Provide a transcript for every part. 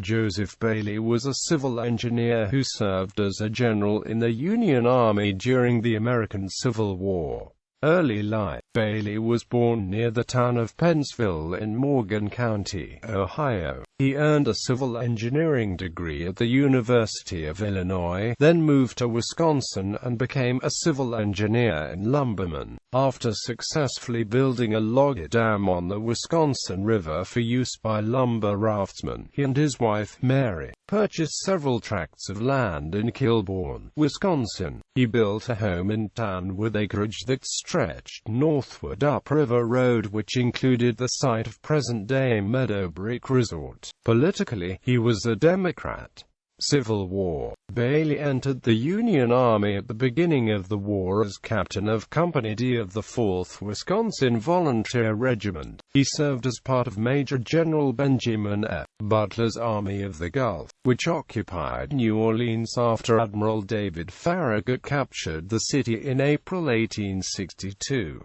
Joseph Bailey was a civil engineer who served as a general in the Union Army during the American Civil War. Early life. Bailey was born near the town of Pennsville in Morgan County, Ohio. He earned a civil engineering degree at the University of Illinois, then moved to Wisconsin and became a civil engineer and lumberman. After successfully building a log dam on the Wisconsin River for use by lumber raftsmen, he and his wife, Mary, purchased several tracts of land in Kilbourne, Wisconsin. He built a home in town with acreage that stretched northward up River Road, which included the site of present-day Meadowbrook Resort. Politically, he was a Democrat. Civil War. Bailey entered the Union Army at the beginning of the war as captain of Company D of the 4th Wisconsin Volunteer Regiment. He served as part of Major General Benjamin F. Butler's Army of the Gulf, which occupied New Orleans after Admiral David Farragut captured the city in April 1862.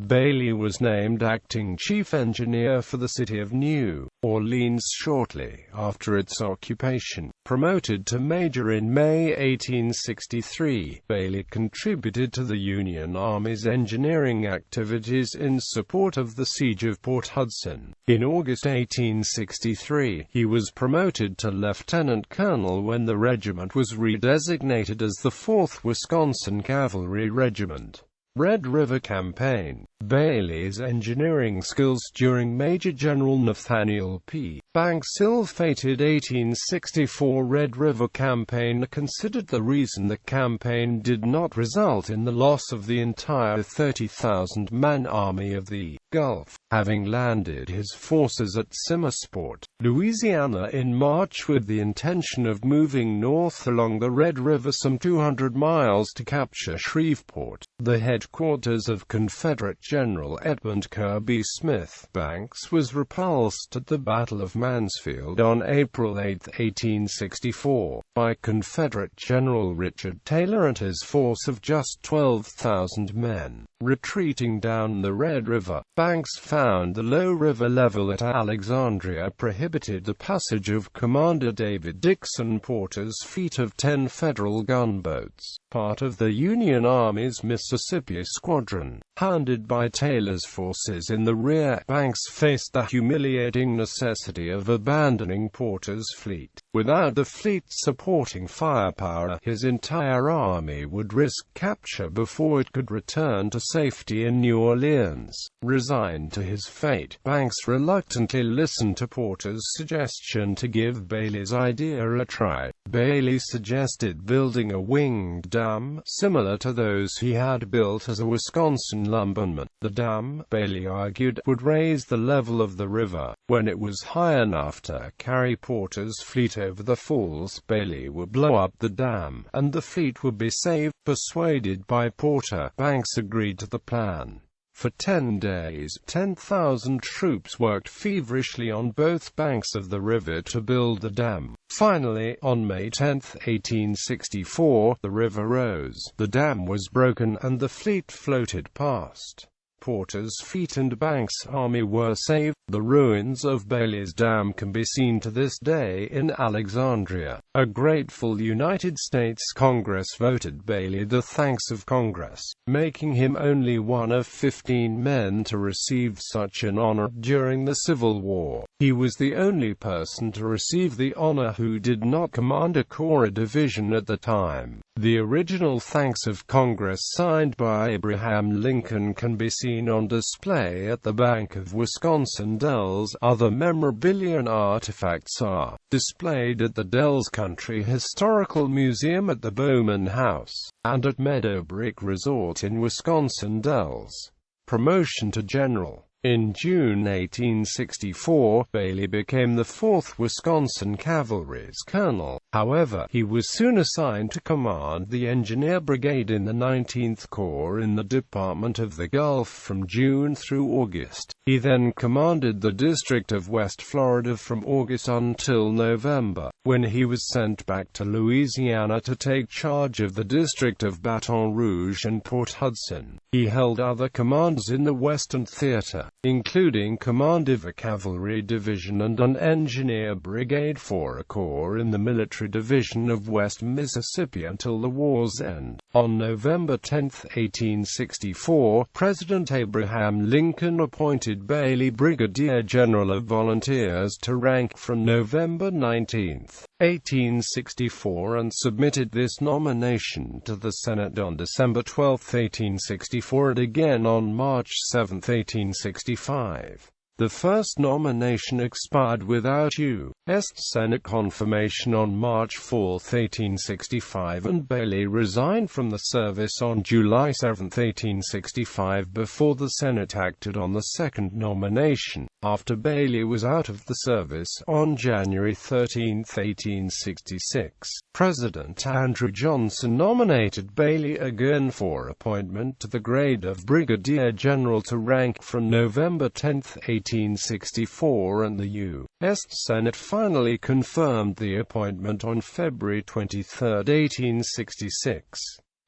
Bailey was named acting chief engineer for the city of New Orleans shortly after its occupation. Promoted to major in May 1863, Bailey contributed to the Union Army's engineering activities in support of the siege of Port Hudson. In August 1863, he was promoted to lieutenant colonel when the regiment was redesignated as the 4th Wisconsin Cavalry Regiment. Red River Campaign. Bailey's engineering skills during Major General Nathaniel P. Banks' ill-fated 1864 Red River Campaign are considered the reason the campaign did not result in the loss of the entire 30,000-man Army of the Gulf, having landed his forces at Simmersport, Louisiana in March with the intention of moving north along the Red River some 200 miles to capture Shreveport, the headquarters of Confederate General Edmund Kirby Smith. Banks was repulsed at the Battle of Mansfield on April 8, 1864, by Confederate General Richard Taylor and his force of just 12,000 men. Retreating down the Red River, Banks found the low river level at Alexandria prohibited the passage of Commander David Dixon Porter's fleet of 10 Federal gunboats, part of the Union Army's Mississippi Squadron. Hounded by Taylor's forces in the rear, Banks faced the humiliating necessity of abandoning Porter's fleet. Without the fleet's supporting firepower, his entire army would risk capture before it could return to safety in New Orleans. Resigned to his fate, Banks reluctantly listened to Porter's suggestion to give Bailey's idea a try. Bailey suggested building a winged dam, similar to those he had built as a Wisconsin lumberman. The dam, Bailey argued, would raise the level of the river. When it was high enough to carry Porter's fleet over the falls, Bailey would blow up the dam, and the fleet would be saved. Persuaded by Porter, Banks agreed to the plan. For 10 days, 10,000 troops worked feverishly on both banks of the river to build the dam. Finally, on May 10, 1864, the river rose, the dam was broken, and the fleet floated past. Porter's fleet and Banks' army were saved. The ruins of Bailey's Dam can be seen to this day in Alexandria. A grateful United States Congress voted Bailey the Thanks of Congress, making him only one of 15 men to receive such an honor during the Civil War. He was the only person to receive the honor who did not command a corps or division at the time. The original Thanks of Congress signed by Abraham Lincoln can be seen on display at the Bank of Wisconsin Dells. Other memorabilia and artifacts are displayed at the Dells Country Historical Museum at the Bowman House, and at Meadowbrook Resort in Wisconsin Dells. Promotion to General. In June 1864, Bailey became the 4th Wisconsin Cavalry's colonel. However, he was soon assigned to command the Engineer Brigade in the 19th Corps in the Department of the Gulf from June through August. He then commanded the District of West Florida from August until November, when he was sent back to Louisiana to take charge of the District of Baton Rouge and Port Hudson. He held other commands in the Western Theater, including command of a cavalry division and an engineer brigade for a corps in the military division of West Mississippi until the war's end. On November 10, 1864, President Abraham Lincoln appointed Bailey Brigadier General of Volunteers to rank from November 19, 1864, and submitted this nomination to the Senate on December 12, 1864, and again on March 7, 1865. The first nomination expired without U.S. Senate confirmation on March 4, 1865, and Bailey resigned from the service on July 7, 1865, before the Senate acted on the second nomination. After Bailey was out of the service on January 13, 1866, President Andrew Johnson nominated Bailey again for appointment to the grade of Brigadier General to rank from November 10, 1864, and the U.S. Senate finally confirmed the appointment on February 23, 1866.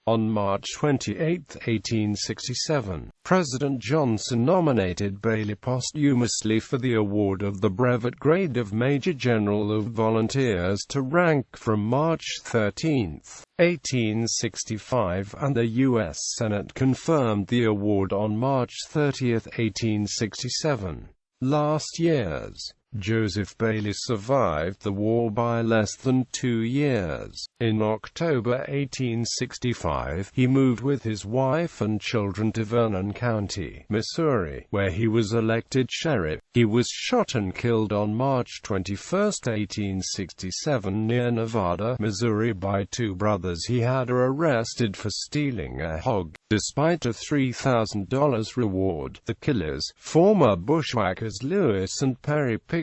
On March 28, 1867, President Johnson nominated Bailey posthumously for the award of the brevet grade of Major General of Volunteers to rank from March 13, 1865, and the U.S. Senate confirmed the award on March 30, 1867. Last year's Joseph Bailey survived the war by less than 2 years. In October 1865, he moved with his wife and children to Vernon County, Missouri, where he was elected sheriff. He was shot and killed on March 21, 1867, near Nevada, Missouri, by two brothers he had arrested for stealing a hog. Despite a $3,000 reward, the killers, former bushwhackers Lewis and Perry Pixley,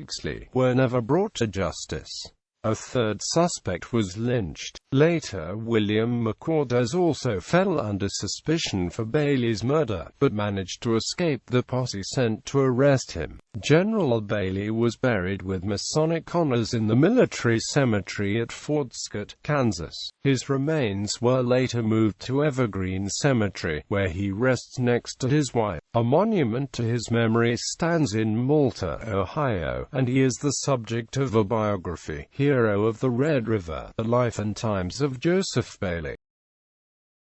were never brought to justice. A third suspect was lynched. Later, William McCorders also fell under suspicion for Bailey's murder, but managed to escape the posse sent to arrest him. General Bailey was buried with Masonic honors in the military cemetery at Fort Scott, Kansas. His remains were later moved to Evergreen Cemetery, where he rests next to his wife. A monument to his memory stands in Malta, Ohio, and he is the subject of a biography, Hero of the Red River: The Life and Times of Joseph Bailey.